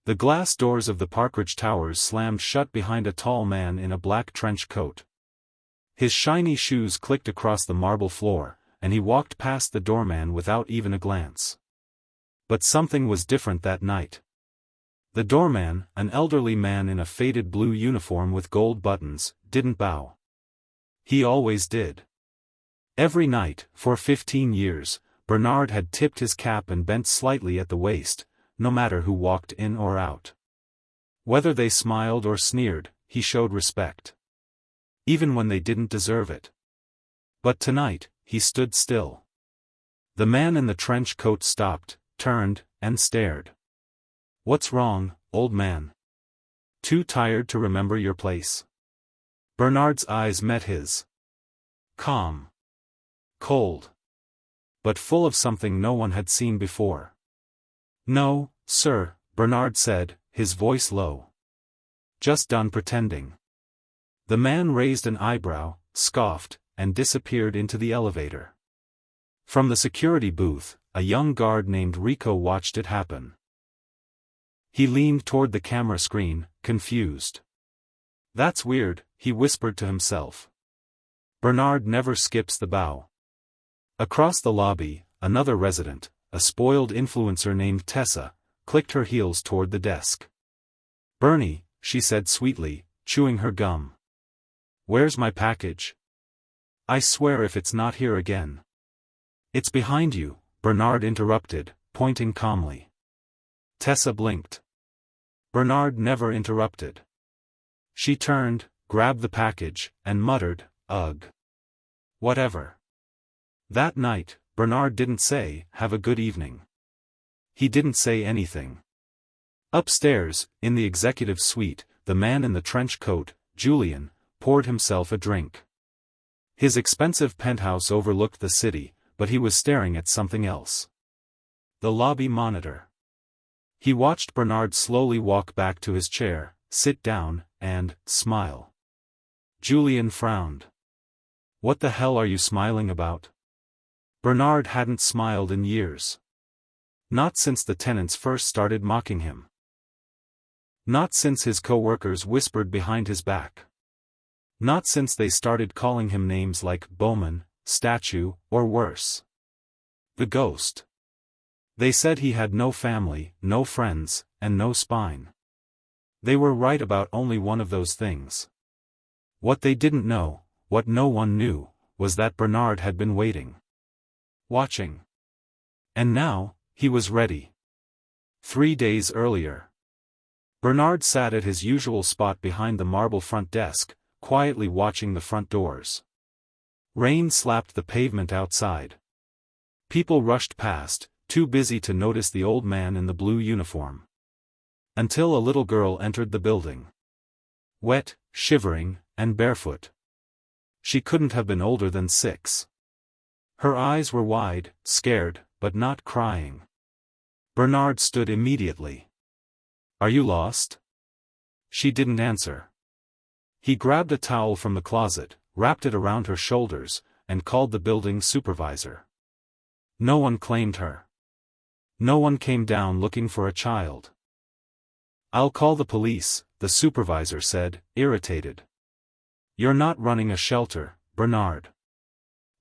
The glass doors of the Parkridge Towers slammed shut behind a tall man in a black trench coat. His shiny shoes clicked across the marble floor, and he walked past the doorman without even a glance. But something was different that night. The doorman, an elderly man in a faded blue uniform with gold buttons, didn't bow. He always did. Every night, for 15 years, Bernard had tipped his cap and bent slightly at the waist, no matter who walked in or out. Whether they smiled or sneered, he showed respect. Even when they didn't deserve it. But tonight, he stood still. The man in the trench coat stopped, turned, and stared. "What's wrong, old man? Too tired to remember your place?" Bernard's eyes met his. Calm. Cold. But full of something no one had seen before. "No, sir," Bernard said, his voice low. "Just done pretending." The man raised an eyebrow, scoffed, and disappeared into the elevator. From the security booth, a young guard named Rico watched it happen. He leaned toward the camera screen, confused. "That's weird," he whispered to himself. "Bernard never skips the bow." Across the lobby, another resident, a spoiled influencer named Tessa, clicked her heels toward the desk. "Bernie," she said sweetly, chewing her gum. "Where's my package? I swear if it's not here again." "It's behind you," Bernard interrupted, pointing calmly. Tessa blinked. Bernard never interrupted. She turned, grabbed the package, and muttered, "Ugh. Whatever." That night, Bernard didn't say, "Have a good evening." He didn't say anything. Upstairs, in the executive suite, the man in the trench coat, Julian, poured himself a drink. His expensive penthouse overlooked the city, but he was staring at something else. The lobby monitor. He watched Bernard slowly walk back to his chair, sit down, and smile. Julian frowned. "What the hell are you smiling about?" Bernard hadn't smiled in years. Not since the tenants first started mocking him. Not since his co-workers whispered behind his back. Not since they started calling him names like Bowman, Statue, or worse. The Ghost. They said he had no family, no friends, and no spine. They were right about only one of those things. What they didn't know, what no one knew, was that Bernard had been waiting. Watching. And now, he was ready. 3 days earlier. Bernard sat at his usual spot behind the marble front desk, quietly watching the front doors. Rain slapped the pavement outside. People rushed past, too busy to notice the old man in the blue uniform. Until a little girl entered the building. Wet, shivering, and barefoot. She couldn't have been older than 6. Her eyes were wide, scared, but not crying. Bernard stood immediately. "Are you lost?" She didn't answer. He grabbed a towel from the closet, wrapped it around her shoulders, and called the building supervisor. No one claimed her. No one came down looking for a child. "I'll call the police," the supervisor said, irritated. "You're not running a shelter, Bernard."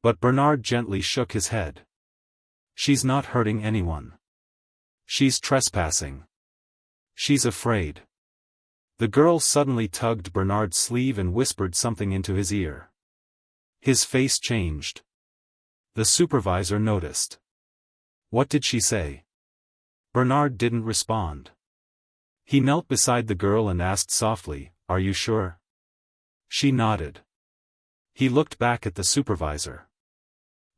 But Bernard gently shook his head. "She's not hurting anyone. She's trespassing. She's afraid." The girl suddenly tugged Bernard's sleeve and whispered something into his ear. His face changed. The supervisor noticed. "What did she say?" Bernard didn't respond. He knelt beside the girl and asked softly, "Are you sure?" She nodded. He looked back at the supervisor.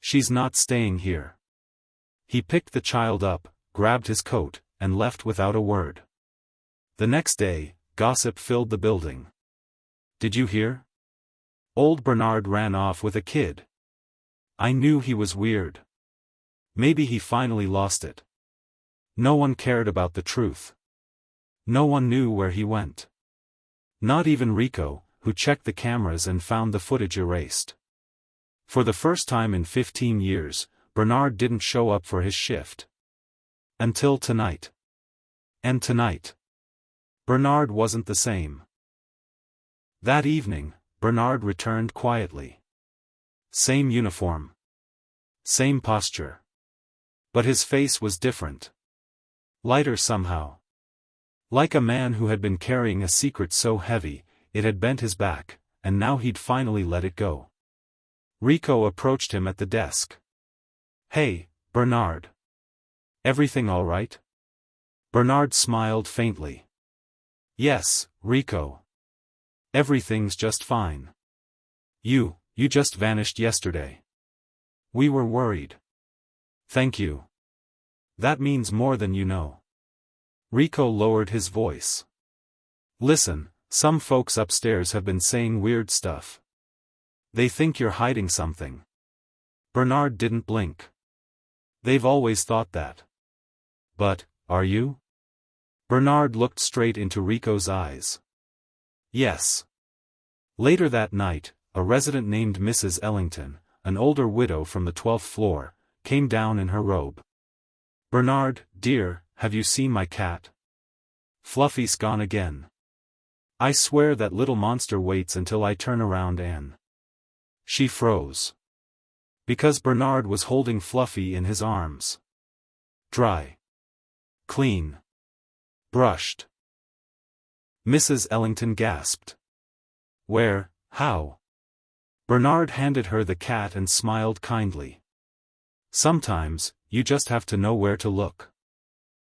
"She's not staying here." He picked the child up, grabbed his coat, and left without a word. The next day, gossip filled the building. "Did you hear? Old Bernard ran off with a kid. I knew he was weird. Maybe he finally lost it." No one cared about the truth. No one knew where he went. Not even Rico, who checked the cameras and found the footage erased. For the first time in 15 years, Bernard didn't show up for his shift. Until tonight. And tonight. Bernard wasn't the same. That evening, Bernard returned quietly. Same uniform. Same posture. But his face was different. Lighter somehow. Like a man who had been carrying a secret so heavy, it had bent his back, and now he'd finally let it go. Rico approached him at the desk. "Hey, Bernard. Everything all right?" Bernard smiled faintly. "Yes, Rico. Everything's just fine. You just vanished yesterday. We were worried." "Thank you. That means more than you know." Rico lowered his voice. "Listen, some folks upstairs have been saying weird stuff. They think you're hiding something." Bernard didn't blink. "They've always thought that. But, are you?" Bernard looked straight into Rico's eyes. "Yes." Later that night, a resident named Mrs. Ellington, an older widow from the 12th floor, came down in her robe. "Bernard, dear, have you seen my cat? Fluffy's gone again. I swear that little monster waits until I turn around and—" She froze. Because Bernard was holding Fluffy in his arms. Dry. Clean. Brushed. Mrs. Ellington gasped. "Where, how?" Bernard handed her the cat and smiled kindly. "Sometimes, you just have to know where to look."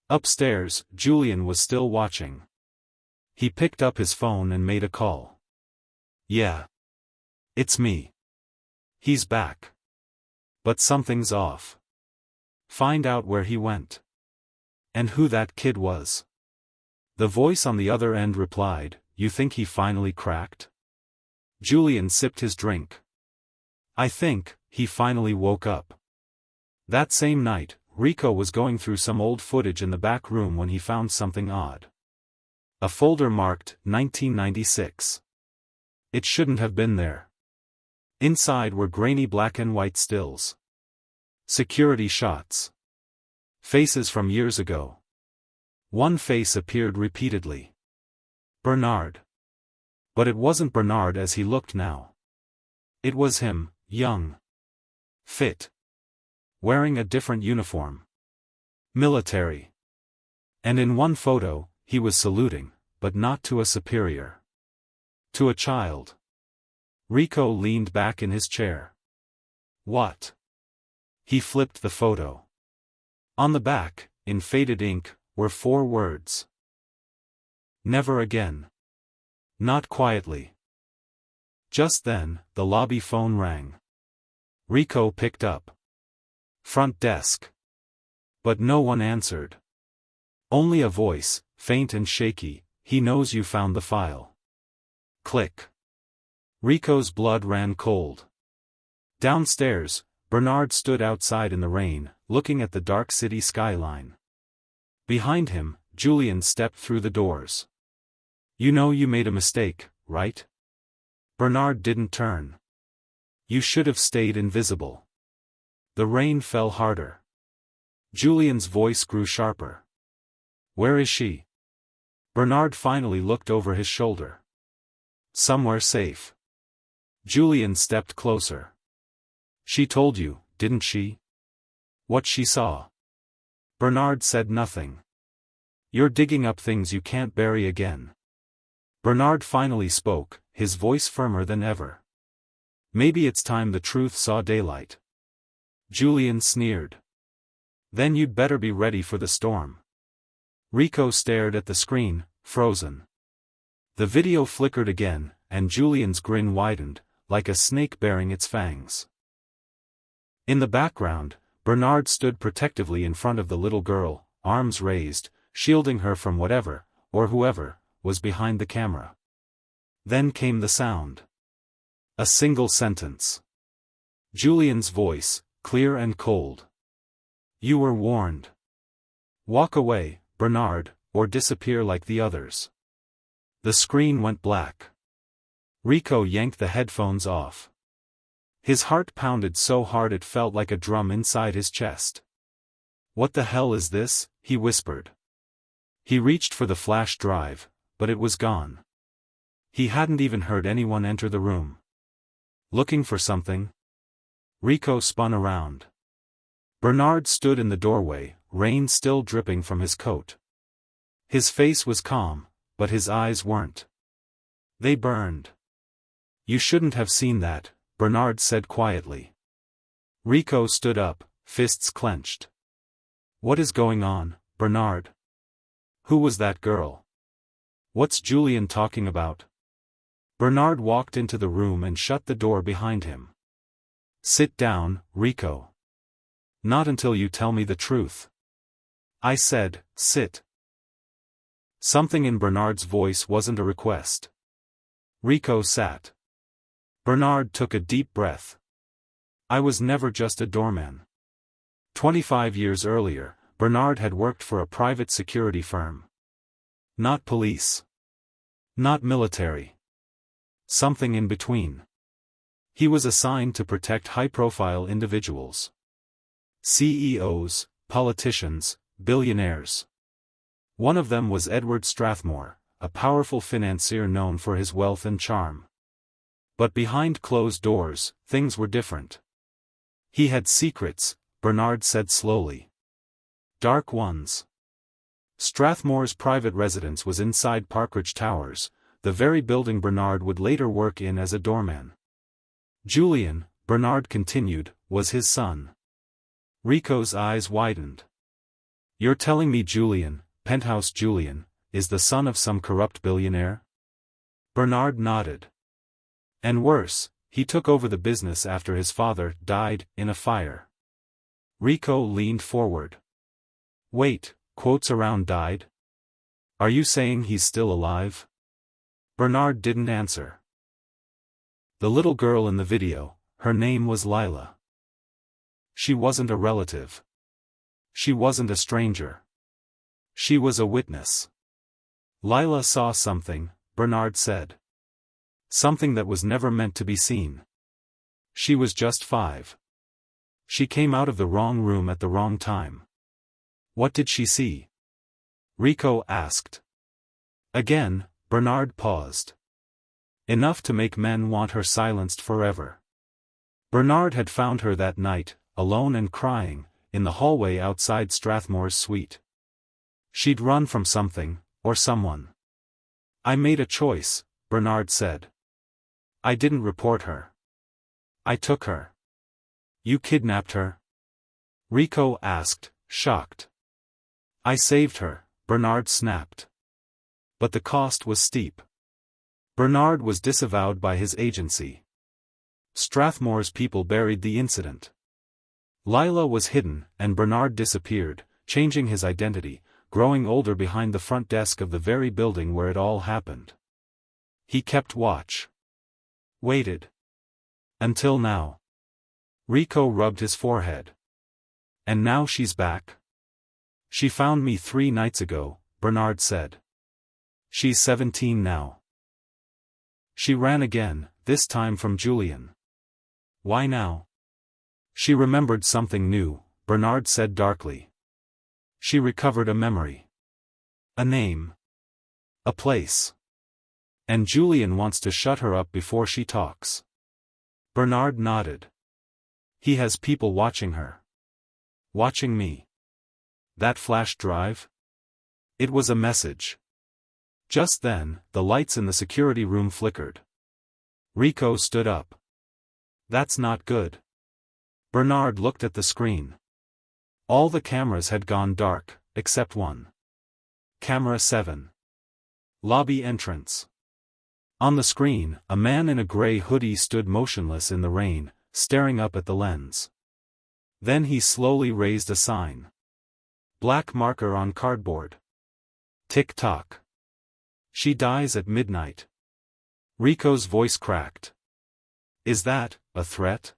Upstairs, Julian was still watching. He picked up his phone and made a call. "Yeah. It's me. He's back. But something's off. Find out where he went. And who that kid was." The voice on the other end replied, "You think he finally cracked?" Julian sipped his drink. "I think he finally woke up." That same night, Rico was going through some old footage in the back room when he found something odd. A folder marked 1996. It shouldn't have been there. Inside were grainy black and white stills. Security shots. Faces from years ago. One face appeared repeatedly. Bernard. But it wasn't Bernard as he looked now. It was him, young. Fit. Wearing a different uniform. Military. And in one photo, he was saluting, but not to a superior. To a child. Rico leaned back in his chair. "What?" He flipped the photo. On the back, in faded ink, were 4 words. "Never again." Not quietly. Just then, the lobby phone rang. Rico picked up. "Front desk." But no one answered. Only a voice, faint and shaky, "He knows you found the file." Click. Rico's blood ran cold. Downstairs, Bernard stood outside in the rain, looking at the dark city skyline. Behind him, Julian stepped through the doors. "You know you made a mistake, right?" Bernard didn't turn. "You should have stayed invisible." The rain fell harder. Julian's voice grew sharper. "Where is she?" Bernard finally looked over his shoulder. "Somewhere safe." Julian stepped closer. "She told you, didn't she? What she saw?" Bernard said nothing. "You're digging up things you can't bury again." Bernard finally spoke, his voice firmer than ever. "Maybe it's time the truth saw daylight." Julian sneered. "Then you'd better be ready for the storm." Rico stared at the screen, frozen. The video flickered again, and Julian's grin widened, like a snake baring its fangs. In the background, Bernard stood protectively in front of the little girl, arms raised, shielding her from whatever, or whoever, was behind the camera. Then came the sound. A single sentence. Julian's voice, clear and cold. "You were warned. Walk away, Bernard, or disappear like the others." The screen went black. Rico yanked the headphones off. His heart pounded so hard it felt like a drum inside his chest. "What the hell is this?" he whispered. He reached for the flash drive, but it was gone. He hadn't even heard anyone enter the room. Looking for something? Rico spun around. Bernard stood in the doorway, rain still dripping from his coat. His face was calm, but his eyes weren't. They burned. "You shouldn't have seen that," Bernard said quietly. Rico stood up, fists clenched. "What is going on, Bernard? Who was that girl? What's Julian talking about?" Bernard walked into the room and shut the door behind him. "Sit down, Rico. Not until you tell me the truth." I said, "Sit." Something in Bernard's voice wasn't a request. Rico sat. Bernard took a deep breath. I was never just a doorman. 25 years earlier, Bernard had worked for a private security firm. Not police. Not military. Something in between. He was assigned to protect high-profile individuals. CEOs, politicians, billionaires. One of them was Edward Strathmore, a powerful financier known for his wealth and charm. But behind closed doors, things were different. He had secrets, Bernard said slowly. Dark ones. Strathmore's private residence was inside Parkridge Towers, the very building Bernard would later work in as a doorman. Julian, Bernard continued, was his son. Rico's eyes widened. "You're telling me Julian, Penthouse Julian, is the son of some corrupt billionaire?" Bernard nodded. "And worse, he took over the business after his father died in a fire." Rico leaned forward. "Wait, quotes around died? Are you saying he's still alive?" Bernard didn't answer. "The little girl in the video, her name was Lila. She wasn't a relative. She wasn't a stranger. She was a witness. Lila saw something," Bernard said. "Something that was never meant to be seen. She was just 5. She came out of the wrong room at the wrong time." "What did she see?" Rico asked. Again, Bernard paused. "Enough to make men want her silenced forever." Bernard had found her that night, alone and crying, in the hallway outside Strathmore's suite. She'd run from something, or someone. "I made a choice," Bernard said. "I didn't report her. I took her." "You kidnapped her?" Rico asked, shocked. "I saved her," Bernard snapped. "But the cost was steep." Bernard was disavowed by his agency. Strathmore's people buried the incident. Lila was hidden, and Bernard disappeared, changing his identity, growing older behind the front desk of the very building where it all happened. He kept watch. Waited. Until now. Rico rubbed his forehead. "And now she's back. She found me 3 nights ago," Bernard said. "She's 17 now. She ran again, this time from Julian." "Why now?" "She remembered something new," Bernard said darkly. "She recovered a memory. A name. A place. And Julian wants to shut her up before she talks." Bernard nodded. "He has people watching her. Watching me." "That flash drive?" It was a message. Just then, the lights in the security room flickered. Rico stood up. "That's not good." Bernard looked at the screen. All the cameras had gone dark, except one. Camera 7. Lobby entrance. On the screen, a man in a gray hoodie stood motionless in the rain, staring up at the lens. Then he slowly raised a sign. Black marker on cardboard. Tick-tock. "She dies at midnight." Rico's voice cracked. "Is that a threat?"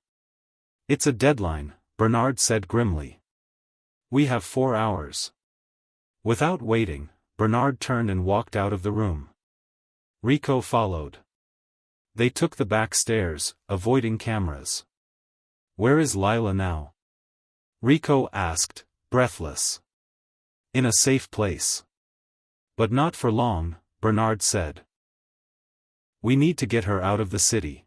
"It's a deadline," Bernard said grimly. "We have 4 hours." Without waiting, Bernard turned and walked out of the room. Rico followed. They took the back stairs, avoiding cameras. "Where is Lila now?" Rico asked, breathless. "In a safe place. But not for long," Bernard said. We need to get her out of the city.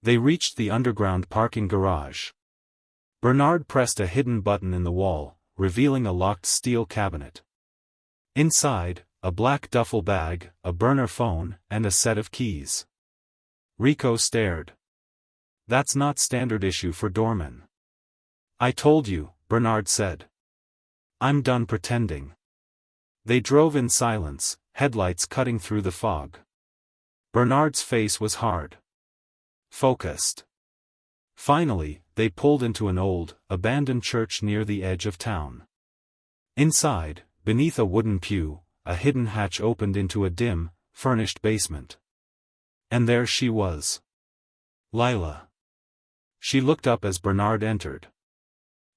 They reached the underground parking garage. Bernard pressed a hidden button in the wall, revealing a locked steel cabinet. Inside, a black duffel bag, a burner phone, and a set of keys. Rico stared. That's not standard issue for Doorman. I told you, Bernard said. I'm done pretending. They drove in silence, headlights cutting through the fog. Bernard's face was hard. Focused. Finally, they pulled into an old, abandoned church near the edge of town. Inside, beneath a wooden pew, a hidden hatch opened into a dim, furnished basement. And there she was. Lila. She looked up as Bernard entered.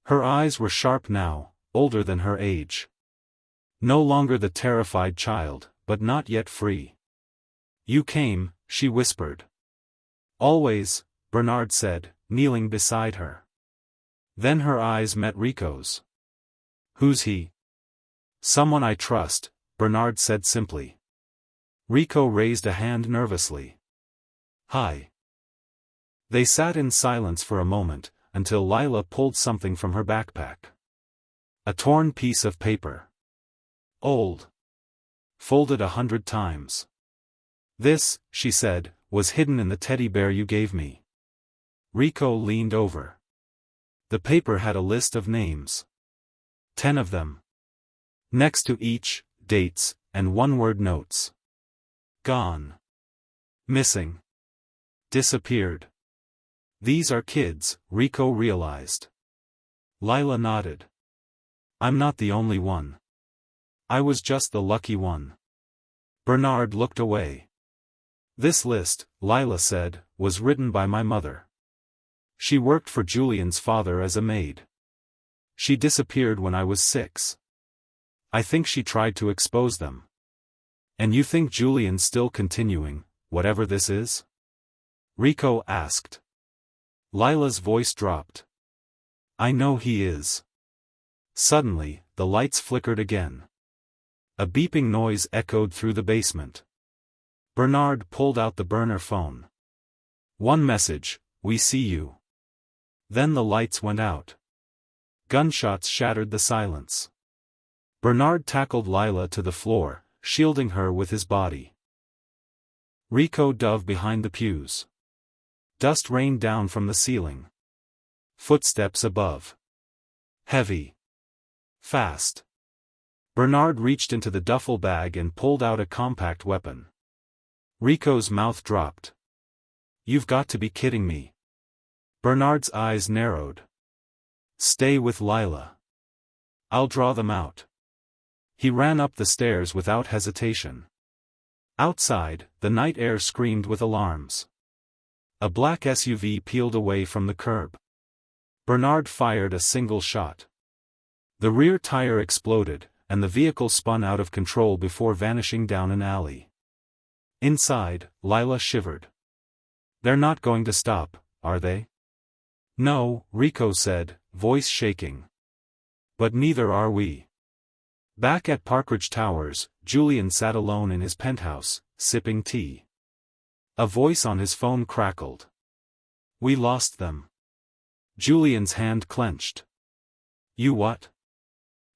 Her eyes were sharp now, older than her age. No longer the terrified child, but not yet free. You came, she whispered. Always, Bernard said, kneeling beside her. Then her eyes met Rico's. Who's he? Someone I trust, Bernard said simply. Rico raised a hand nervously. Hi. They sat in silence for a moment, until Lila pulled something from her backpack. A torn piece of paper. Old. Folded 100 times. This, she said, was hidden in the teddy bear you gave me. Rico leaned over. The paper had a list of names. 10 of them. Next to each, dates, and one-word notes. Gone. Missing. Disappeared. These are kids, Rico realized. Lila nodded. I'm not the only one. I was just the lucky one. Bernard looked away. This list, Lila said, was written by my mother. She worked for Julian's father as a maid. She disappeared when I was 6. I think she tried to expose them. And you think Julian's still continuing, whatever this is? Rico asked. Lila's voice dropped. I know he is. Suddenly, the lights flickered again. A beeping noise echoed through the basement. Bernard pulled out the burner phone. One message, we see you. Then the lights went out. Gunshots shattered the silence. Bernard tackled Lila to the floor, shielding her with his body. Rico dove behind the pews. Dust rained down from the ceiling. Footsteps above. Heavy. Fast. Bernard reached into the duffel bag and pulled out a compact weapon. Rico's mouth dropped. You've got to be kidding me. Bernard's eyes narrowed. Stay with Lila. I'll draw them out. He ran up the stairs without hesitation. Outside, the night air screamed with alarms. A black SUV peeled away from the curb. Bernard fired a single shot. The rear tire exploded, and the vehicle spun out of control before vanishing down an alley. Inside, Lila shivered. They're not going to stop, are they? No, Rico said, voice shaking. But neither are we. Back at Parkridge Towers, Julian sat alone in his penthouse, sipping tea. A voice on his phone crackled. We lost them. Julian's hand clenched. You what?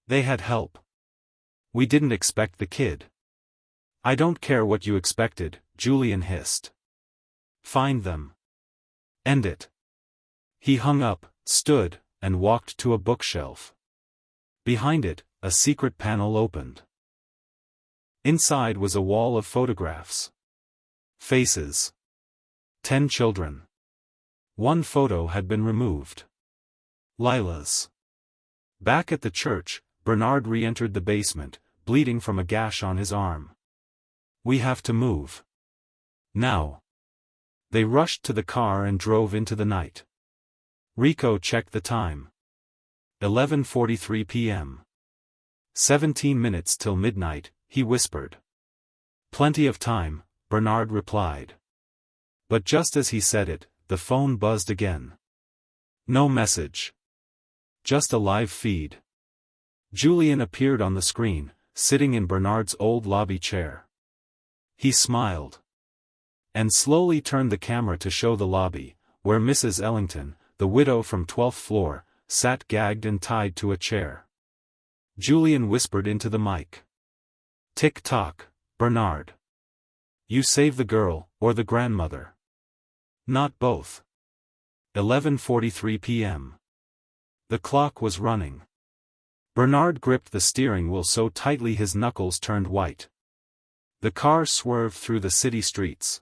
They had help. We didn't expect the kid. I don't care what you expected, Julian hissed. Find them. End it. He hung up, stood, and walked to a bookshelf. Behind it, a secret panel opened. Inside was a wall of photographs. Faces. 10 children. One photo had been removed. Lila's. Back at the church, Bernard re-entered the basement, bleeding from a gash on his arm. We have to move. Now. They rushed to the car and drove into the night. Rico checked the time. 11:43 p.m. 17 minutes till midnight, he whispered. Plenty of time, Bernard replied. But just as he said it, the phone buzzed again. No message. Just a live feed. Julian appeared on the screen, sitting in Bernard's old lobby chair. He smiled. And slowly turned the camera to show the lobby, where Mrs. Ellington, the widow from 12th floor, sat gagged and tied to a chair. Julian whispered into the mic. "Tick-tock, Bernard. You save the girl, or the grandmother. Not both." 11:43 p.m. The clock was running. Bernard gripped the steering wheel so tightly his knuckles turned white. The car swerved through the city streets,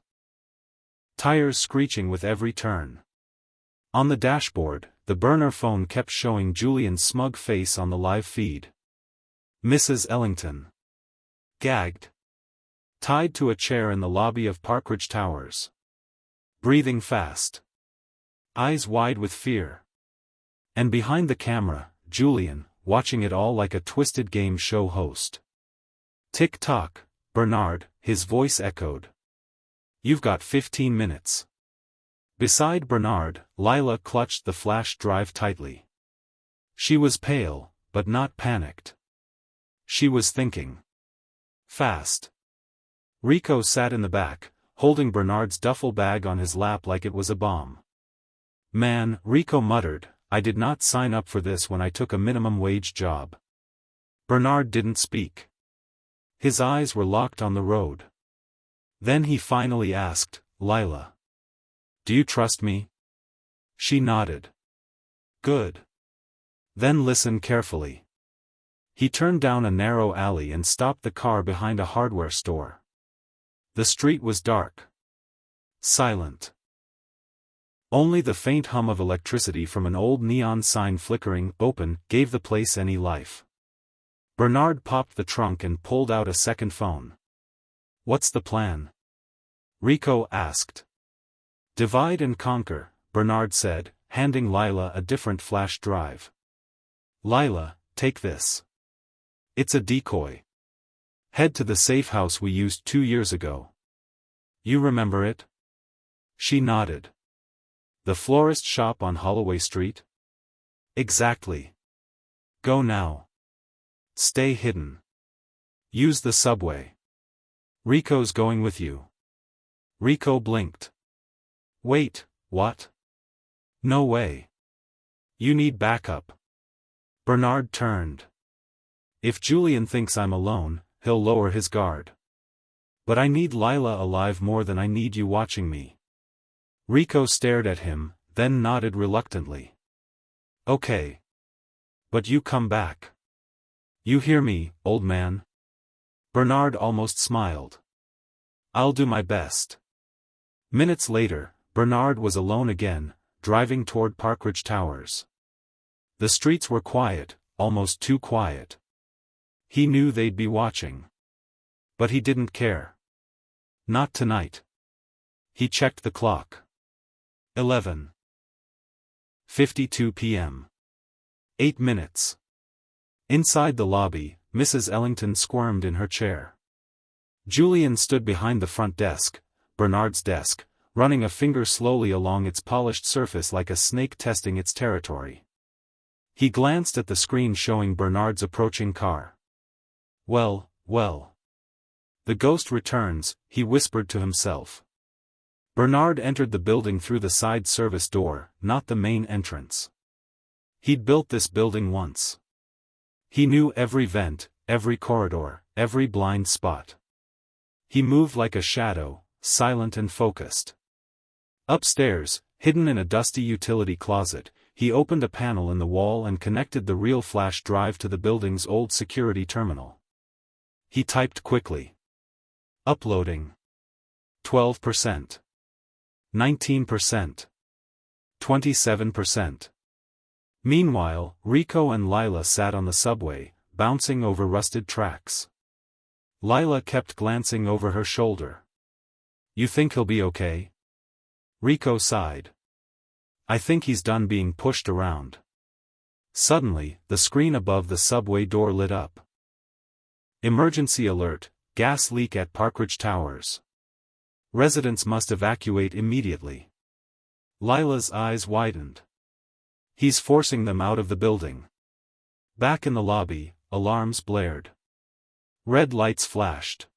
tires screeching with every turn. On the dashboard, the burner phone kept showing Julian's smug face on the live feed. Mrs. Ellington, gagged, tied to a chair in the lobby of Parkridge Towers. Breathing fast, eyes wide with fear. And behind the camera, Julian, watching it all like a twisted game show host. "Tick-tock, Bernard," his voice echoed. "You've got 15 minutes. Beside Bernard, Lila clutched the flash drive tightly. She was pale, but not panicked. She was thinking. Fast. Rico sat in the back, holding Bernard's duffel bag on his lap like it was a bomb. "Man," Rico muttered, "I did not sign up for this when I took a minimum wage job." Bernard didn't speak. His eyes were locked on the road. Then he finally asked, "Lila, do you trust me?" She nodded. "Good. Then listen carefully." He turned down a narrow alley and stopped the car behind a hardware store. The street was dark. Silent. Only the faint hum of electricity from an old neon sign flickering open gave the place any life. Bernard popped the trunk and pulled out a second phone. "What's the plan?" Rico asked. "Divide and conquer," Bernard said, handing Lila a different flash drive. "Lila, take this. It's a decoy. Head to the safe house we used 2 years ago. You remember it?" She nodded. "The florist shop on Holloway Street?" "Exactly. Go now. Stay hidden. Use the subway. Rico's going with you." Rico blinked. "Wait, what? No way. You need backup." Bernard turned. "If Julian thinks I'm alone, he'll lower his guard. But I need Lila alive more than I need you watching me." Rico stared at him, then nodded reluctantly. "Okay. But you come back. You hear me, old man?" Bernard almost smiled. "I'll do my best." Minutes later, Bernard was alone again, driving toward Parkridge Towers. The streets were quiet, almost too quiet. He knew they'd be watching. But he didn't care. Not tonight. He checked the clock. 11:52 p.m. 8 minutes. Inside the lobby, Mrs. Ellington squirmed in her chair. Julian stood behind the front desk, Bernard's desk, running a finger slowly along its polished surface like a snake testing its territory. He glanced at the screen showing Bernard's approaching car. Well. The ghost returns, he whispered to himself. Bernard entered the building through the side service door, not the main entrance. He'd built this building once. He knew every vent, every corridor, every blind spot. He moved like a shadow, silent and focused. Upstairs, hidden in a dusty utility closet, he opened a panel in the wall and connected the real flash drive to the building's old security terminal. He typed quickly. Uploading. 12%. 19%. 27%. Meanwhile, Rico and Lila sat on the subway, bouncing over rusted tracks. Lila kept glancing over her shoulder. "You think he'll be okay?" Rico sighed. "I think he's done being pushed around." Suddenly, the screen above the subway door lit up. Emergency alert, gas leak at Parkridge Towers. Residents must evacuate immediately. Lila's eyes widened. He's forcing them out of the building. Back in the lobby, alarms blared. Red lights flashed.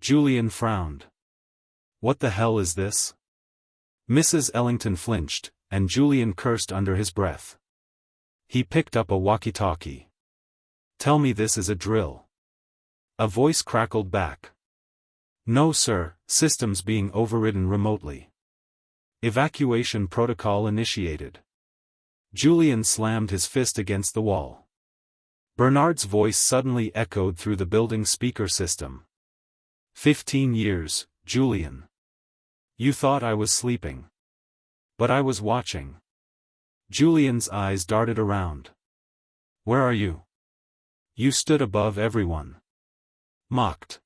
Julian frowned. What the hell is this? Mrs. Ellington flinched, and Julian cursed under his breath. He picked up a walkie-talkie. Tell me this is a drill. A voice crackled back. No sir, systems being overridden remotely. Evacuation protocol initiated. Julian slammed his fist against the wall. Bernard's voice suddenly echoed through the building's speaker system. 15 years, Julian. You thought I was sleeping. But I was watching. Julian's eyes darted around. Where are you? You stood above everyone. Mocked.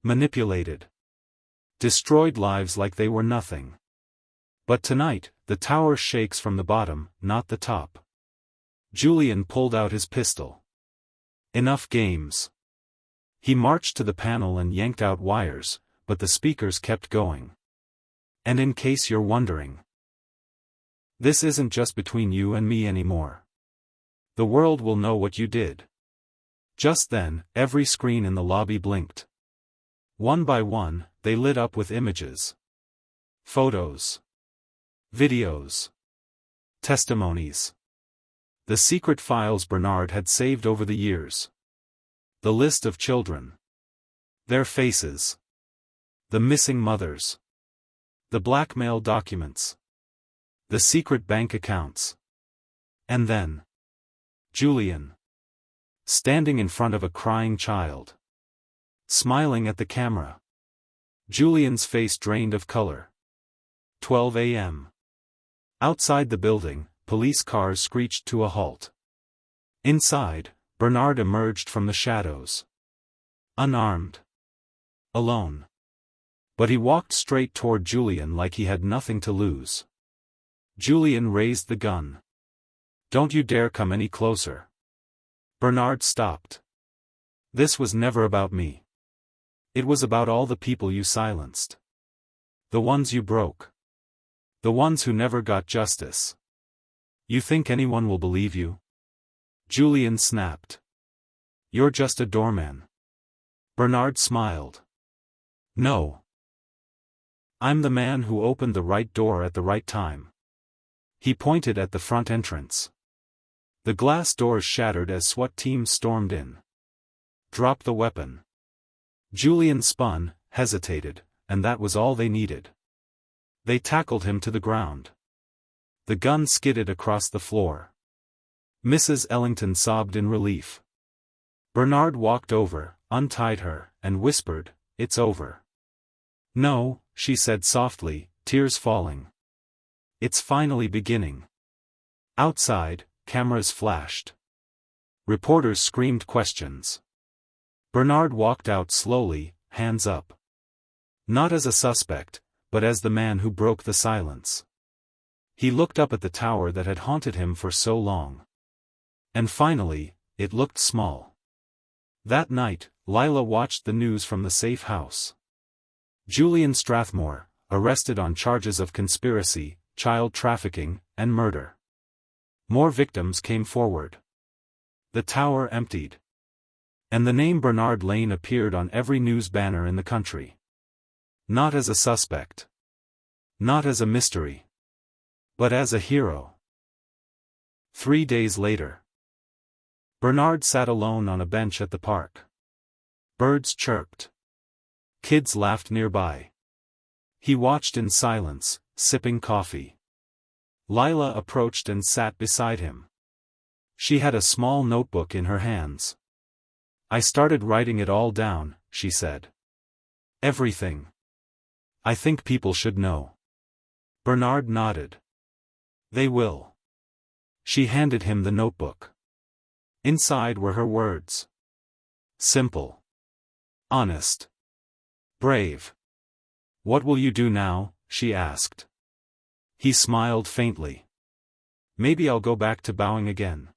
Manipulated. Destroyed lives like they were nothing. But tonight, the tower shakes from the bottom, not the top. Julian pulled out his pistol. Enough games. He marched to the panel and yanked out wires, but the speakers kept going. And in case you're wondering, this isn't just between you and me anymore. The world will know what you did. Just then, every screen in the lobby blinked. One by one, they lit up with images. Photos. Videos. Testimonies. The secret files Bernard had saved over the years. The list of children. Their faces. The missing mothers. The blackmail documents. The secret bank accounts. And then, Julian. Standing in front of a crying child. Smiling at the camera. Julian's face drained of color. 12 a.m. Outside the building, police cars screeched to a halt. Inside, Bernard emerged from the shadows. Unarmed. Alone. But he walked straight toward Julian like he had nothing to lose. Julian raised the gun. Don't you dare come any closer. Bernard stopped. This was never about me. It was about all the people you silenced. The ones you broke. The ones who never got justice. You think anyone will believe you? Julian snapped. You're just a doorman. Bernard smiled. No. I'm the man who opened the right door at the right time. He pointed at the front entrance. The glass doors shattered as SWAT teams stormed in. Drop the weapon. Julian spun, hesitated, and that was all they needed. They tackled him to the ground. The gun skidded across the floor. Mrs. Ellington sobbed in relief. Bernard walked over, untied her, and whispered, "It's over." "No," she said softly, tears falling. "It's finally beginning." Outside, cameras flashed. Reporters screamed questions. Bernard walked out slowly, hands up. Not as a suspect, but as the man who broke the silence. He looked up at the tower that had haunted him for so long. And finally, it looked small. That night, Lila watched the news from the safe house. Julian Strathmore, arrested on charges of conspiracy, child trafficking, and murder. More victims came forward. The tower emptied. And the name Bernard Lane appeared on every news banner in the country. Not as a suspect. Not as a mystery. But as a hero. 3 days later. Bernard sat alone on a bench at the park. Birds chirped. Kids laughed nearby. He watched in silence, sipping coffee. Lila approached and sat beside him. She had a small notebook in her hands. I started writing it all down, she said. Everything. I think people should know. Bernard nodded. They will. She handed him the notebook. Inside were her words. Simple. Honest. Brave. What will you do now? She asked. He smiled faintly. Maybe I'll go back to bowing again.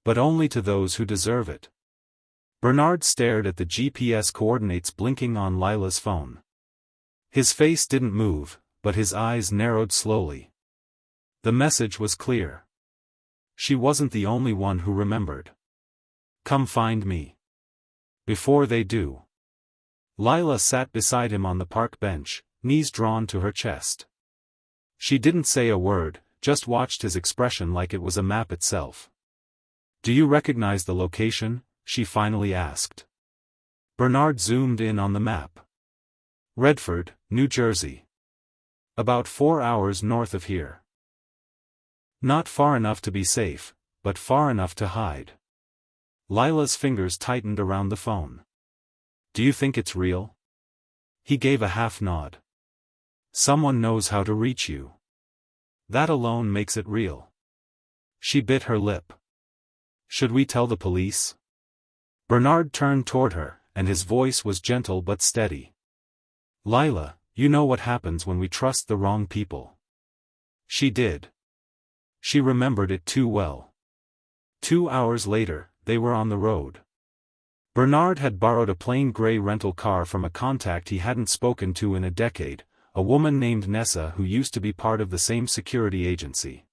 But only to those who deserve it. Bernard stared at the GPS coordinates blinking on Lila's phone. His face didn't move, but his eyes narrowed slowly. The message was clear. She wasn't the only one who remembered. Come find me. Before they do. Lila sat beside him on the park bench, knees drawn to her chest. She didn't say a word, just watched his expression like it was a map itself. "Do you recognize the location?" she finally asked. Bernard zoomed in on the map. "Redford, New Jersey. About 4 hours north of here. Not far enough to be safe, but far enough to hide." Lila's fingers tightened around the phone. "Do you think it's real?" He gave a half nod. "Someone knows how to reach you. That alone makes it real." She bit her lip. "Should we tell the police?" Bernard turned toward her, and his voice was gentle but steady. "Lila, you know what happens when we trust the wrong people." She did. She remembered it too well. 2 hours later, they were on the road. Bernard had borrowed a plain gray rental car from a contact he hadn't spoken to in a decade, a woman named Nessa who used to be part of the same security agency.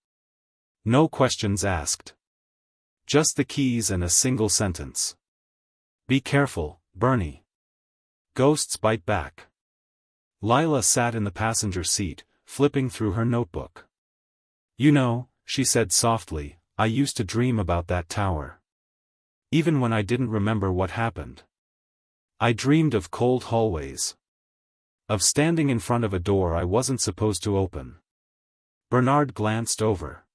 No questions asked. Just the keys and a single sentence. "Be careful, Bernie. Ghosts bite back." Lila sat in the passenger seat, flipping through her notebook. "You know," she said softly, "I used to dream about that tower. Even when I didn't remember what happened. I dreamed of cold hallways. Of standing in front of a door I wasn't supposed to open." Bernard glanced over.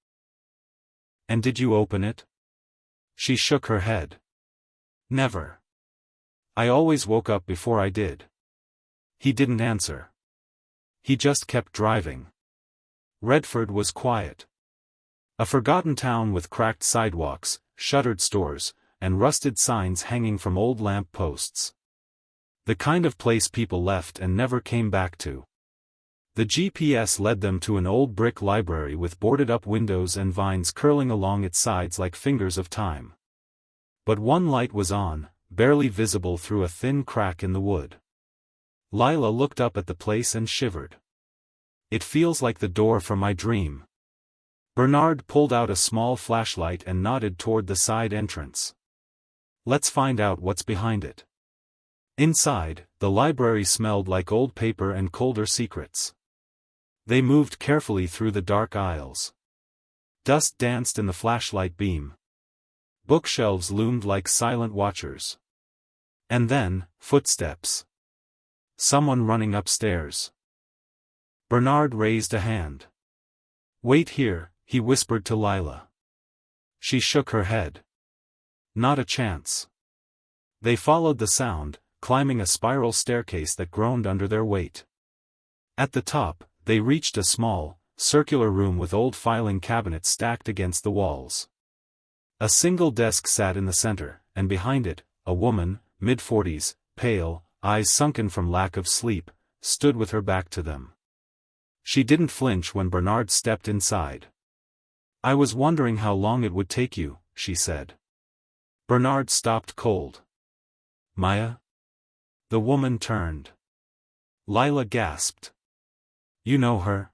"And did you open it?" She shook her head. "Never. I always woke up before I did." He didn't answer. He just kept driving. Redford was quiet. A forgotten town with cracked sidewalks, shuttered stores, and rusted signs hanging from old lamp posts. The kind of place people left and never came back to. The GPS led them to an old brick library with boarded-up windows and vines curling along its sides like fingers of time. But one light was on, barely visible through a thin crack in the wood. Lila looked up at the place and shivered. "It feels like the door from my dream." Bernard pulled out a small flashlight and nodded toward the side entrance. "Let's find out what's behind it." Inside, the library smelled like old paper and colder secrets. They moved carefully through the dark aisles. Dust danced in the flashlight beam. Bookshelves loomed like silent watchers. And then, footsteps. Someone running upstairs. Bernard raised a hand. "Wait here," he whispered to Lila. She shook her head. "Not a chance." They followed the sound, climbing a spiral staircase that groaned under their weight. At the top, they reached a small, circular room with old filing cabinets stacked against the walls. A single desk sat in the center, and behind it, a woman, mid-40s, pale, eyes sunken from lack of sleep, stood with her back to them. She didn't flinch when Bernard stepped inside. "I was wondering how long it would take you," she said. Bernard stopped cold. "Maya?" The woman turned. Lila gasped. "You know her?"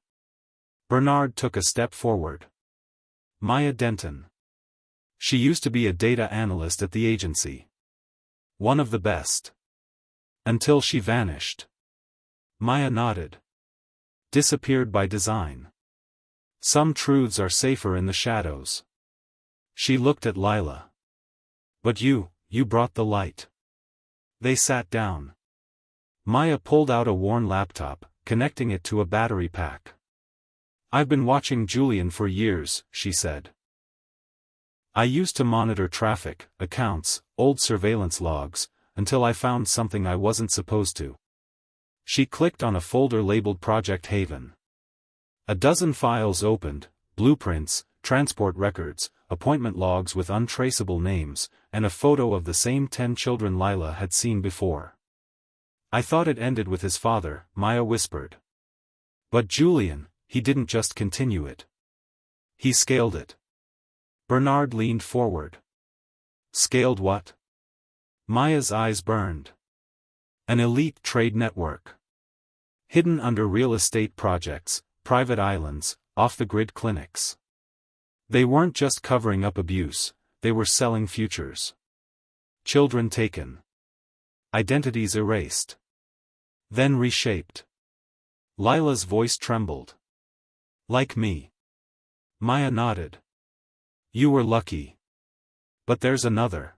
Bernard took a step forward. "Maya Denton. She used to be a data analyst at the agency. One of the best. Until she vanished." Maya nodded. "Disappeared by design. Some truths are safer in the shadows." She looked at Lila. "But you brought the light." They sat down. Maya pulled out a worn laptop, connecting it to a battery pack. "I've been watching Julian for years," she said. "I used to monitor traffic, accounts, old surveillance logs, until I found something I wasn't supposed to." She clicked on a folder labeled Project Haven. A dozen files opened, blueprints, transport records, appointment logs with untraceable names, and a photo of the same 10 children Lila had seen before. "I thought it ended with his father," Maya whispered. "But Julian, he didn't just continue it. He scaled it." Bernard leaned forward. "Scaled what?" Maya's eyes burned. "An elite trade network. Hidden under real estate projects, private islands, off-the-grid clinics. They weren't just covering up abuse, they were selling futures. Children taken. Identities erased. Then reshaped. Lila's voice trembled. Like me. Maya nodded. You were lucky. But there's another.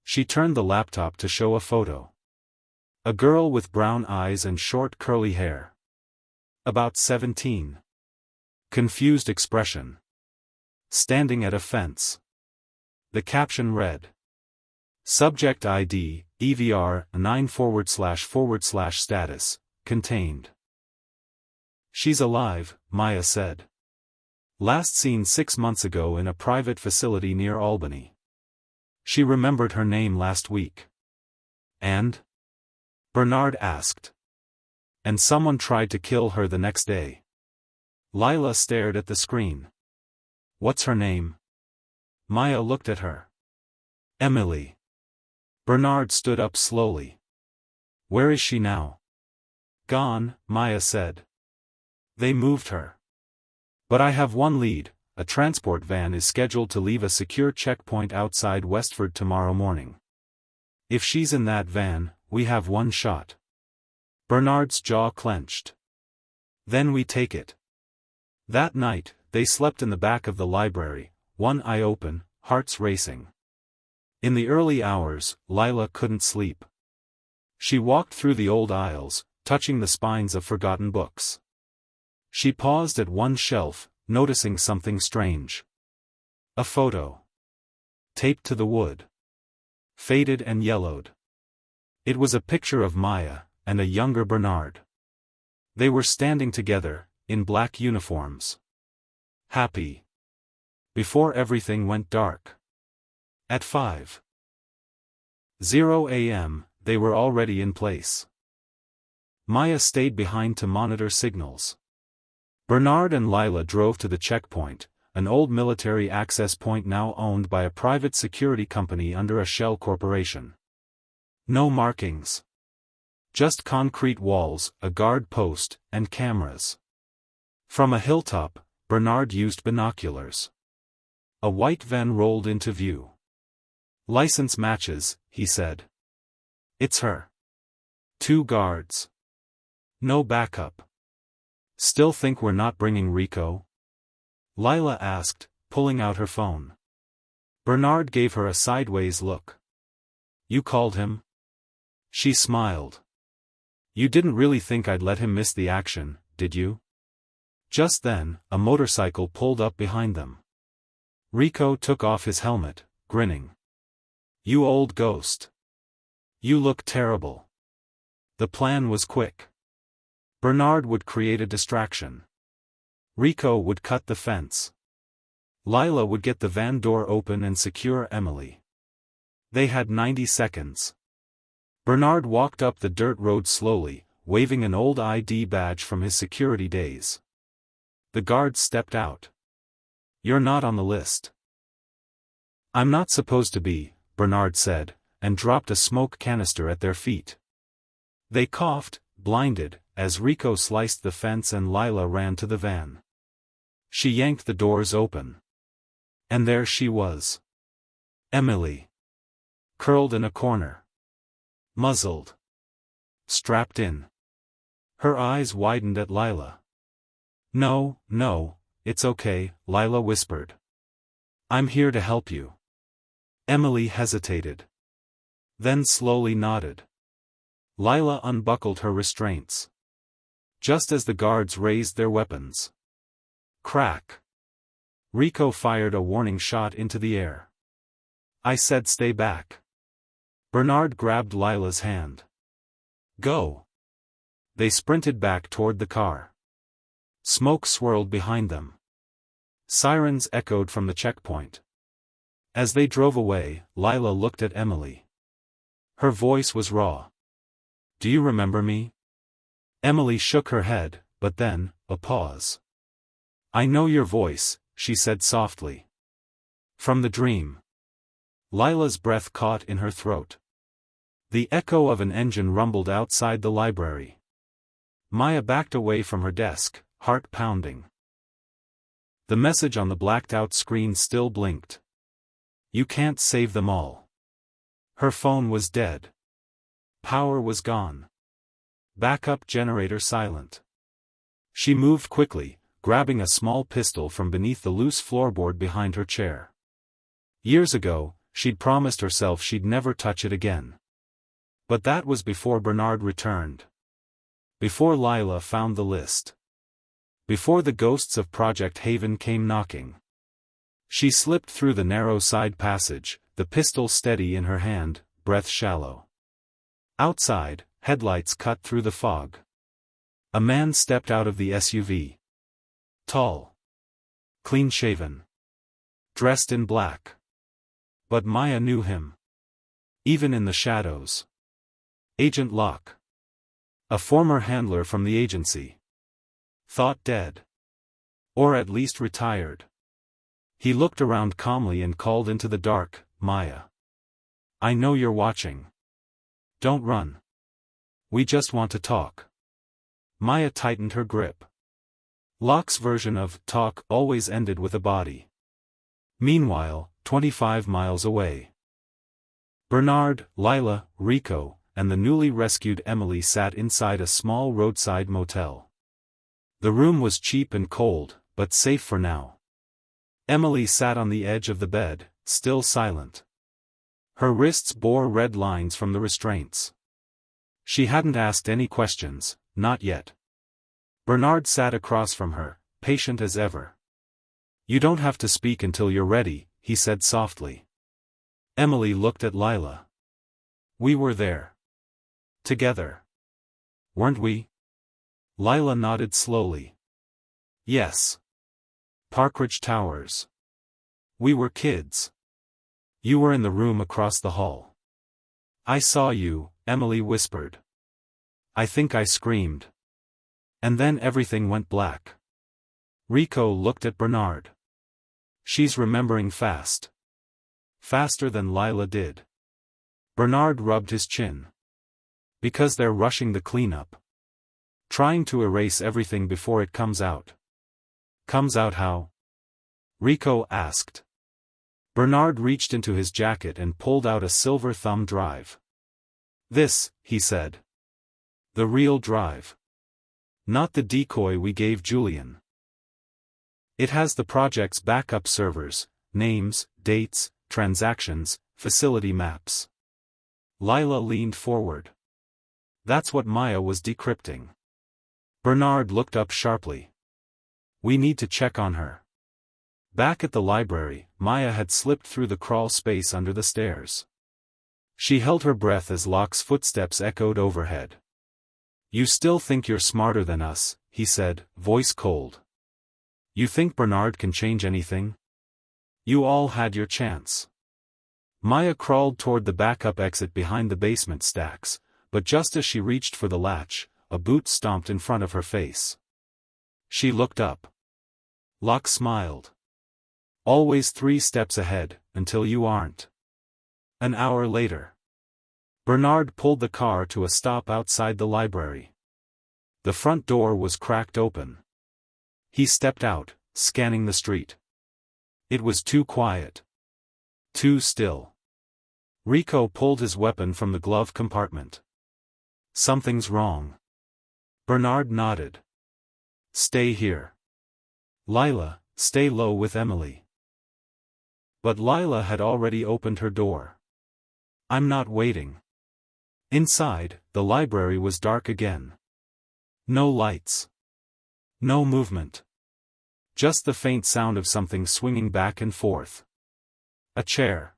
She turned the laptop to show a photo. A girl with brown eyes and short curly hair. About 17. Confused expression. Standing at a fence. The caption read. Subject ID, EVR 9 / status, contained. She's alive, Maya said. Last seen 6 months ago in a private facility near Albany. She remembered her name last week. And? Bernard asked. And someone tried to kill her the next day. Lila stared at the screen. What's her name? Maya looked at her. Emily. Bernard stood up slowly. Where is she now? Gone, Maya said. They moved her. But I have one lead. A transport van is scheduled to leave a secure checkpoint outside Westford tomorrow morning. If she's in that van, we have one shot. Bernard's jaw clenched. Then we take it. That night, they slept in the back of the library, one eye open, hearts racing. In the early hours, Lila couldn't sleep. She walked through the old aisles, touching the spines of forgotten books. She paused at one shelf, noticing something strange. A photo. Taped to the wood. Faded and yellowed. It was a picture of Maya, and a younger Bernard. They were standing together, in black uniforms. Happy. Before everything went dark. At 5:00 a.m., they were already in place. Maya stayed behind to monitor signals. Bernard and Lila drove to the checkpoint, an old military access point now owned by a private security company under a shell corporation. No markings. Just concrete walls, a guard post, and cameras. From a hilltop, Bernard used binoculars. A white van rolled into view. License matches, he said. It's her. 2 guards. No backup. Still think we're not bringing Rico? Lila asked, pulling out her phone. Bernard gave her a sideways look. You called him? She smiled. You didn't really think I'd let him miss the action, did you? Just then, a motorcycle pulled up behind them. Rico took off his helmet, grinning. You old ghost. You look terrible. The plan was quick. Bernard would create a distraction. Rico would cut the fence. Lila would get the van door open and secure Emily. They had 90 seconds. Bernard walked up the dirt road slowly, waving an old ID badge from his security days. The guard stepped out. You're not on the list. I'm not supposed to be, Bernard said, and dropped a smoke canister at their feet. They coughed, blinded, as Rico sliced the fence and Lila ran to the van. She yanked the doors open. And there she was. Emily. Curled in a corner. Muzzled. Strapped in. Her eyes widened at Lila. No, it's okay, Lila whispered. I'm here to help you. Emily hesitated. Then slowly nodded. Lila unbuckled her restraints. Just as the guards raised their weapons. Crack. Rico fired a warning shot into the air. I said stay back. Bernard grabbed Lila's hand. Go. They sprinted back toward the car. Smoke swirled behind them. Sirens echoed from the checkpoint. As they drove away, Lila looked at Emily. Her voice was raw. Do you remember me? Emily shook her head, but then, a pause. I know your voice, she said softly. From the dream. Lila's breath caught in her throat. The echo of an engine rumbled outside the library. Maya backed away from her desk, heart pounding. The message on the blacked-out screen still blinked. You can't save them all. Her phone was dead. Power was gone. Backup generator silent. She moved quickly, grabbing a small pistol from beneath the loose floorboard behind her chair. Years ago, she'd promised herself she'd never touch it again. But that was before Bernard returned. Before Lila found the list. Before the ghosts of Project Haven came knocking. She slipped through the narrow side passage, the pistol steady in her hand, breath shallow. Outside, headlights cut through the fog. A man stepped out of the SUV. Tall. Clean-shaven. Dressed in black. But Maya knew him. Even in the shadows. Agent Locke. A former handler from the agency. Thought dead. Or at least retired. He looked around calmly and called into the dark, "Maya. I know you're watching. Don't run. We just want to talk." Maya tightened her grip. Locke's version of talk always ended with a body. Meanwhile, 25 miles away. Bernard, Lila, Rico, and the newly rescued Emily sat inside a small roadside motel. The room was cheap and cold, but safe for now. Emily sat on the edge of the bed, still silent. Her wrists bore red lines from the restraints. She hadn't asked any questions, not yet. Bernard sat across from her, patient as ever. "You don't have to speak until you're ready," he said softly. Emily looked at Lila. "We were there. Together. Weren't we?" Lila nodded slowly. "Yes. Parkridge Towers. We were kids. You were in the room across the hall." "I saw you," Emily whispered. "I think I screamed. And then everything went black." Rico looked at Bernard. "She's remembering fast. Faster than Lila did." Bernard rubbed his chin. "Because they're rushing the cleanup. Trying to erase everything before it comes out." "Comes out how?" Rico asked. Bernard reached into his jacket and pulled out a silver thumb drive. "This," he said. "The real drive. Not the decoy we gave Julian. It has the project's backup servers, names, dates, transactions, facility maps." Lila leaned forward. "That's what Maya was decrypting." Bernard looked up sharply. "We need to check on her." Back at the library, Maya had slipped through the crawl space under the stairs. She held her breath as Locke's footsteps echoed overhead. "You still think you're smarter than us," he said, voice cold. "You think Bernard can change anything? You all had your chance." Maya crawled toward the backup exit behind the basement stacks, but just as she reached for the latch, a boot stomped in front of her face. She looked up. Locke smiled. "Always 3 steps ahead, until you aren't." An hour later. Bernard pulled the car to a stop outside the library. The front door was cracked open. He stepped out, scanning the street. It was too quiet. Too still. Rico pulled his weapon from the glove compartment. "Something's wrong." Bernard nodded. "Stay here. Lila, stay low with Emily." But Lila had already opened her door. "I'm not waiting." Inside, the library was dark again. No lights. No movement. Just the faint sound of something swinging back and forth. A chair.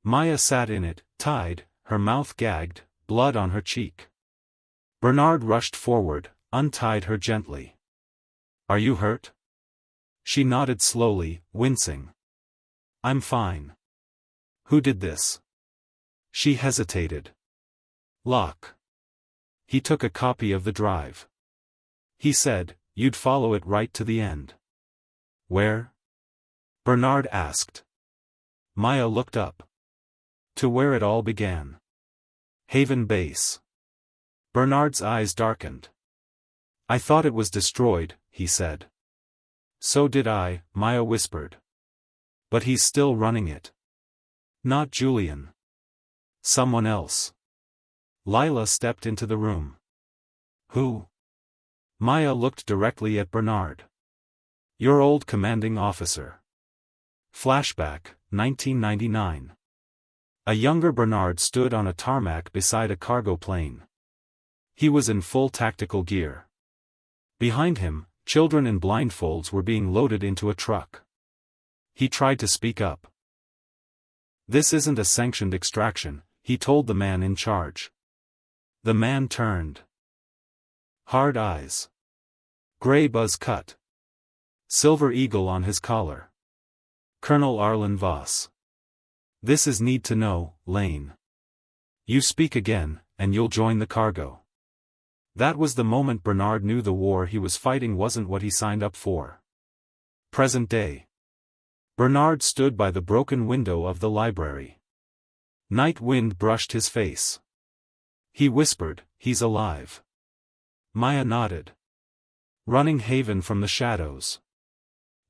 Maya sat in it, tied, her mouth gagged, blood on her cheek. Bernard rushed forward, untied her gently. "Are you hurt?" She nodded slowly, wincing. "I'm fine." "Who did this?" She hesitated. "Locke. He took a copy of the drive. He said, you'd follow it right to the end." "Where?" Bernard asked. Maya looked up. "To where it all began. Haven Base." Bernard's eyes darkened. "I thought it was destroyed," he said. "So did I," Maya whispered. "But he's still running it. Not Julian. Someone else." Lila stepped into the room. Who? Maya looked directly at Bernard. Your old commanding officer. Flashback, 1999. A younger Bernard stood on a tarmac beside a cargo plane. He was in full tactical gear. Behind him, children in blindfolds were being loaded into a truck. He tried to speak up. This isn't a sanctioned extraction, he told the man in charge. The man turned. Hard eyes. Gray buzz cut. Silver eagle on his collar. Colonel Arlen Voss. This is need to know, Lane. You speak again, and you'll join the cargo. That was the moment Bernard knew the war he was fighting wasn't what he signed up for. Present day. Bernard stood by the broken window of the library. Night wind brushed his face. He whispered, "He's alive." Maya nodded. Running haven from the shadows.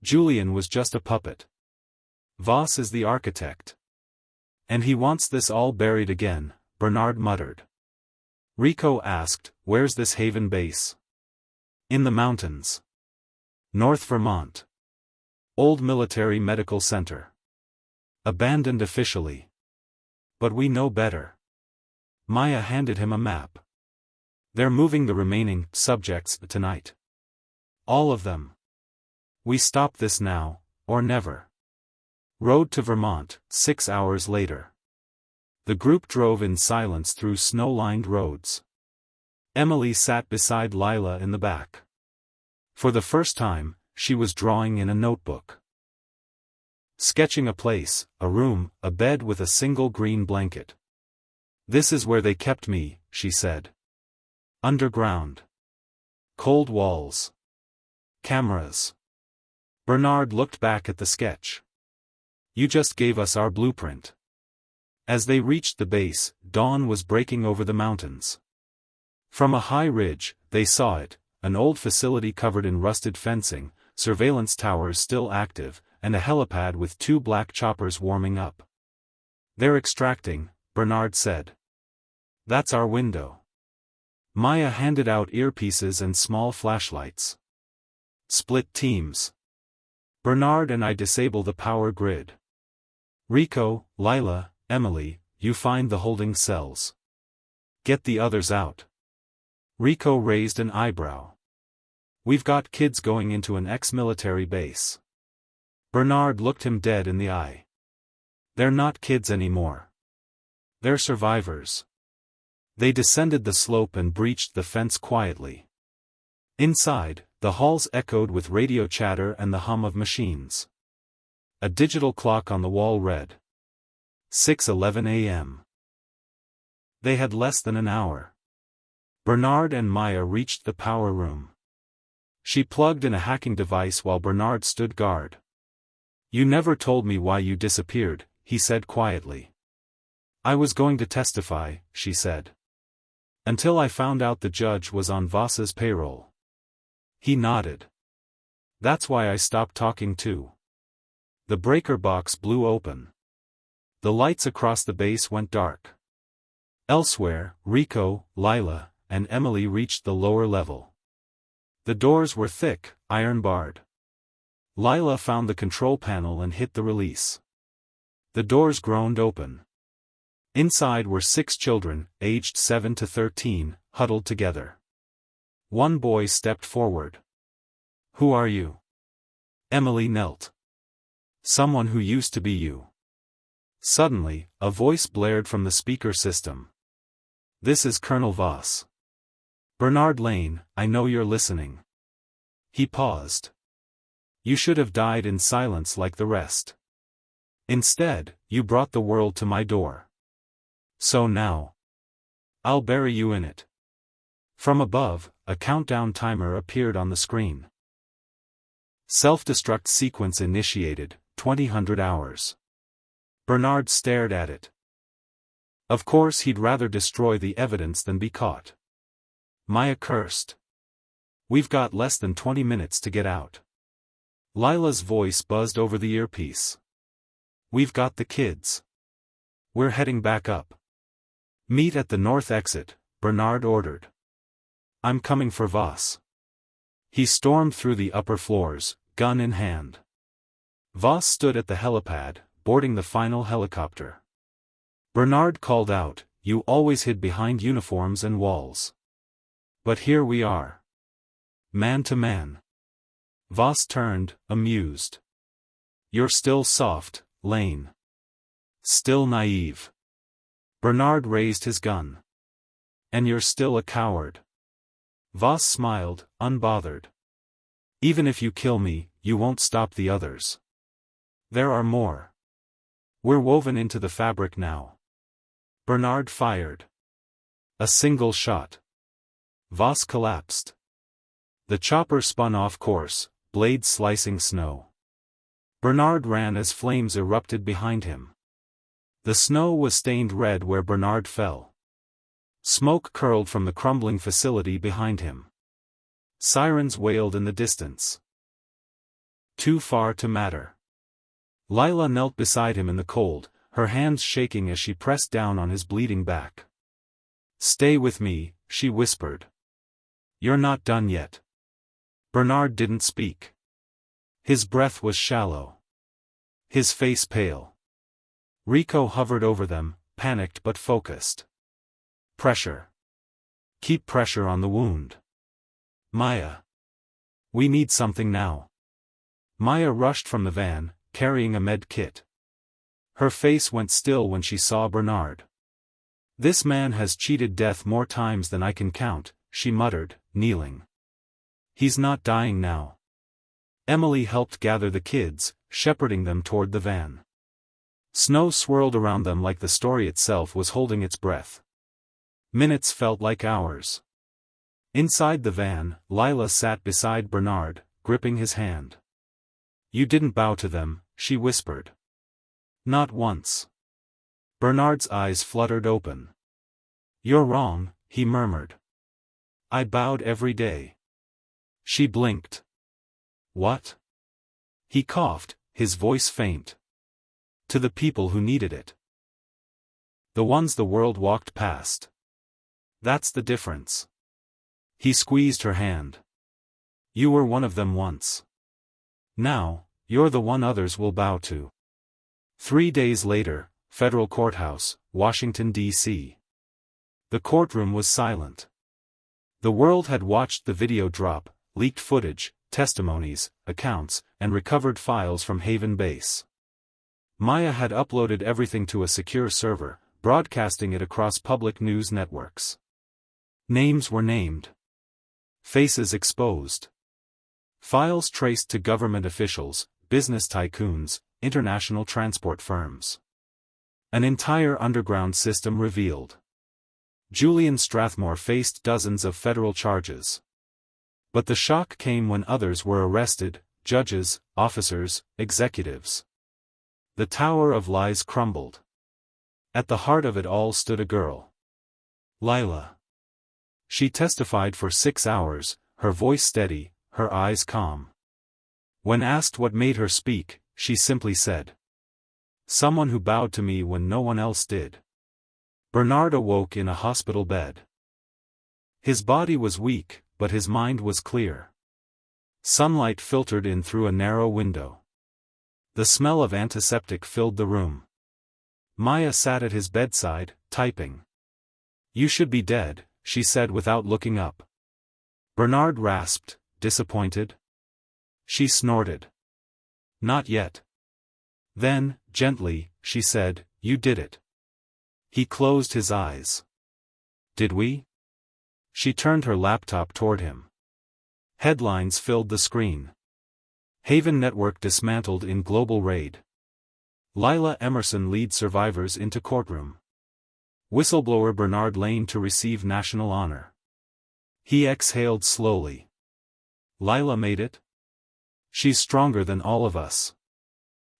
Julian was just a puppet. Voss is the architect. And he wants this all buried again, Bernard muttered. Rico asked, "Where's this haven base?" "In the mountains. North Vermont. Old military medical center. Abandoned officially. But we know better." Maya handed him a map. "They're moving the remaining subjects tonight. All of them. We stop this now, or never." Road to Vermont, 6 hours later. The group drove in silence through snow-lined roads. Emily sat beside Lila in the back. For the first time, she was drawing in a notebook. Sketching a place, a room, a bed with a single green blanket. "This is where they kept me," she said. "Underground. Cold walls. Cameras." Bernard looked back at the sketch. "You just gave us our blueprint." As they reached the base, dawn was breaking over the mountains. From a high ridge, they saw it, an old facility covered in rusted fencing, surveillance towers still active, and a helipad with 2 black choppers warming up. "They're extracting," Bernard said. "That's our window." Maya handed out earpieces and small flashlights. "Split teams. Bernard and I disable the power grid. Rico, Lila, Emily, you find the holding cells. Get the others out." Rico raised an eyebrow. "We've got kids going into an ex-military base." Bernard looked him dead in the eye. "They're not kids anymore. They're survivors." They descended the slope and breached the fence quietly. Inside, the halls echoed with radio chatter and the hum of machines. A digital clock on the wall read 6:11 a.m. They had less than an hour. Bernard and Maya reached the power room. She plugged in a hacking device while Bernard stood guard. "You never told me why you disappeared," he said quietly. "I was going to testify," she said. "Until I found out the judge was on Voss's payroll." He nodded. "That's why I stopped talking too." The breaker box blew open. The lights across the base went dark. Elsewhere, Rico, Lila, and Emily reached the lower level. The doors were thick, iron-barred. Lila found the control panel and hit the release. The doors groaned open. Inside were 6 children, aged 7 to 13, huddled together. One boy stepped forward. "Who are you?" Emily knelt. "Someone who used to be you." Suddenly, a voice blared from the speaker system. "This is Colonel Voss. Bernard Lane, I know you're listening." He paused. "You should have died in silence like the rest. Instead, you brought the world to my door. So now, I'll bury you in it." From above, a countdown timer appeared on the screen. Self-destruct sequence initiated, 2000 hours. Bernard stared at it. Of course he'd rather destroy the evidence than be caught. Maya cursed. "We've got less than 20 minutes to get out." Lila's voice buzzed over the earpiece. "We've got the kids. We're heading back up." "Meet at the north exit," Bernard ordered. I'm coming for Voss. He stormed through the upper floors, gun in hand. Voss stood at the helipad, boarding the final helicopter. Bernard called out, "You always hid behind uniforms and walls. But here we are. Man to man." Voss turned, amused. "You're still soft, Lane. Still naive." Bernard raised his gun. "And you're still a coward." Voss smiled, unbothered. "Even if you kill me, you won't stop the others. There are more. We're woven into the fabric now." Bernard fired. A single shot. Voss collapsed. The chopper spun off course, blades slicing snow. Bernard ran as flames erupted behind him. The snow was stained red where Bernard fell. Smoke curled from the crumbling facility behind him. Sirens wailed in the distance. Too far to matter. Lila knelt beside him in the cold, her hands shaking as she pressed down on his bleeding back. "Stay with me," she whispered. "You're not done yet." Bernard didn't speak. His breath was shallow. His face pale. Rico hovered over them, panicked but focused. "Pressure. Keep pressure on the wound. Maya. We need something now." Maya rushed from the van, carrying a med kit. Her face went still when she saw Bernard. "This man has cheated death more times than I can count," she muttered, kneeling. "He's not dying now." Emily helped gather the kids, shepherding them toward the van. Snow swirled around them like the story itself was holding its breath. Minutes felt like hours. Inside the van, Lila sat beside Bernard, gripping his hand. "You didn't bow to them," she whispered. "Not once." Bernard's eyes fluttered open. "You're wrong," he murmured. "I bowed every day." She blinked. "What?" He coughed, his voice faint. "To the people who needed it. The ones the world walked past. That's the difference." He squeezed her hand. "You were one of them once. Now, you're the one others will bow to." 3 days later, Federal Courthouse, Washington, D.C. The courtroom was silent. The world had watched the video drop, leaked footage, testimonies, accounts, and recovered files from Haven Base. Maya had uploaded everything to a secure server, broadcasting it across public news networks. Names were named. Faces exposed. Files traced to government officials, business tycoons, international transport firms. An entire underground system revealed. Julian Strathmore faced dozens of federal charges. But the shock came when others were arrested, judges, officers, executives. The Tower of Lies crumbled. At the heart of it all stood a girl. Lila. She testified for 6 hours, her voice steady, her eyes calm. When asked what made her speak, she simply said, "Someone who bowed to me when no one else did." Bernard awoke in a hospital bed. His body was weak, but his mind was clear. Sunlight filtered in through a narrow window. The smell of antiseptic filled the room. Maya sat at his bedside, typing. "You should be dead," she said without looking up. Bernard rasped, disappointed. She snorted. "Not yet." Then, gently, she said, "You did it." He closed his eyes. "Did we?" She turned her laptop toward him. Headlines filled the screen. Haven Network dismantled in global raid. Lila Emerson leads survivors into courtroom. Whistleblower Bernard Lane to receive national honor. He exhaled slowly. Lila made it? She's stronger than all of us.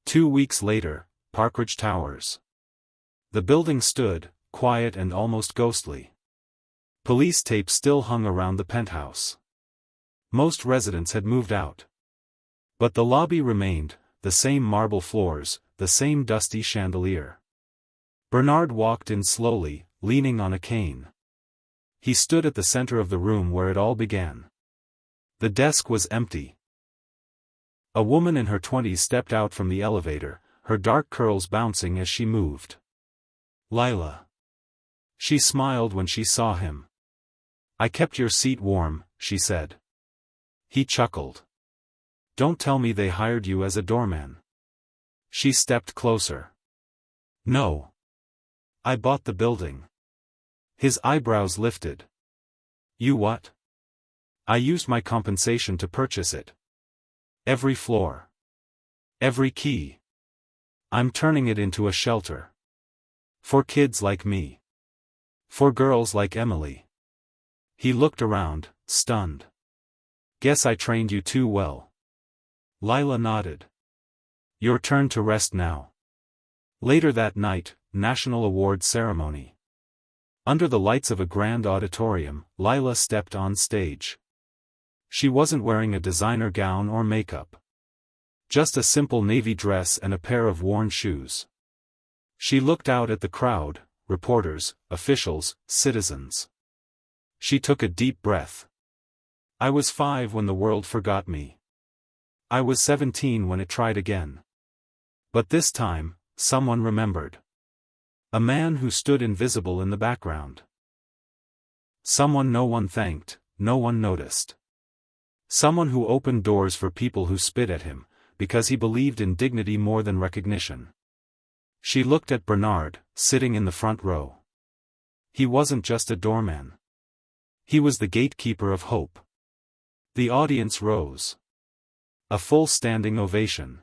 2 weeks later, Parkridge Towers. The building stood, quiet and almost ghostly. Police tape still hung around the penthouse. Most residents had moved out. But the lobby remained, the same marble floors, the same dusty chandelier. Bernard walked in slowly, leaning on a cane. He stood at the center of the room where it all began. The desk was empty. A woman in her 20s stepped out from the elevator, her dark curls bouncing as she moved. Lila. She smiled when she saw him. "I kept your seat warm," she said. He chuckled. "Don't tell me they hired you as a doorman." She stepped closer. "No. I bought the building." His eyebrows lifted. "You what?" "I used my compensation to purchase it. Every floor. Every key. I'm turning it into a shelter. For kids like me. For girls like Emily." He looked around, stunned. "Guess I trained you too well." Lila nodded. "Your turn to rest now." Later that night, National Award Ceremony. Under the lights of a grand auditorium, Lila stepped on stage. She wasn't wearing a designer gown or makeup. Just a simple navy dress and a pair of worn shoes. She looked out at the crowd, reporters, officials, citizens. She took a deep breath. "I was 5 when the world forgot me. I was 17 when it tried again. But this time, someone remembered. A man who stood invisible in the background. Someone no one thanked, no one noticed. Someone who opened doors for people who spit at him, because he believed in dignity more than recognition." She looked at Bernard, sitting in the front row. He wasn't just a doorman. He was the gatekeeper of hope. The audience rose. A full standing ovation.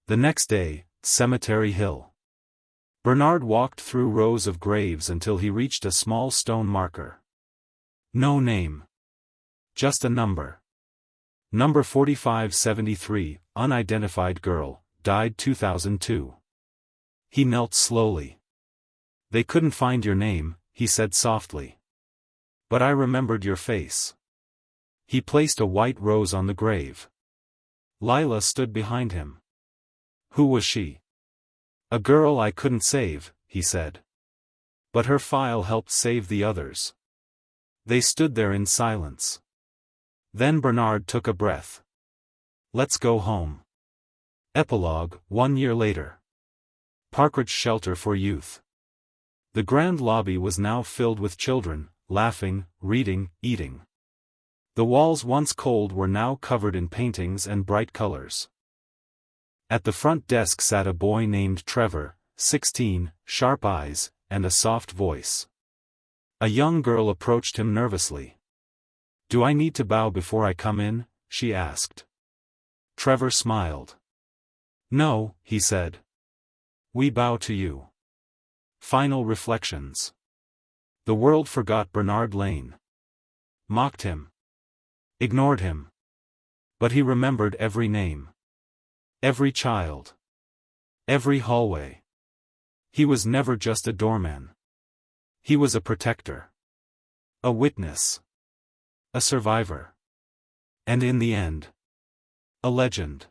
The next day, Cemetery Hill. Bernard walked through rows of graves until he reached a small stone marker. No name. Just a number. Number 4573, unidentified girl, died 2002. He knelt slowly. "They couldn't find your name," he said softly. "But I remembered your face." He placed a white rose on the grave. Lila stood behind him. "Who was she?" "A girl I couldn't save," he said. "But her file helped save the others." They stood there in silence. Then Bernard took a breath. "Let's go home." Epilogue, 1 year later. Parkridge Shelter for Youth. The grand lobby was now filled with children, laughing, reading, eating. The walls once cold were now covered in paintings and bright colors. At the front desk sat a boy named Trevor, 16, sharp eyes, and a soft voice. A young girl approached him nervously. "Do I need to bow before I come in?" she asked. Trevor smiled. "No," he said. "We bow to you." Final reflections. The world forgot Bernard Lane. Mocked him. Ignored him. But he remembered every name. Every child. Every hallway. He was never just a doorman. He was a protector. A witness. A survivor. And in the end, a legend.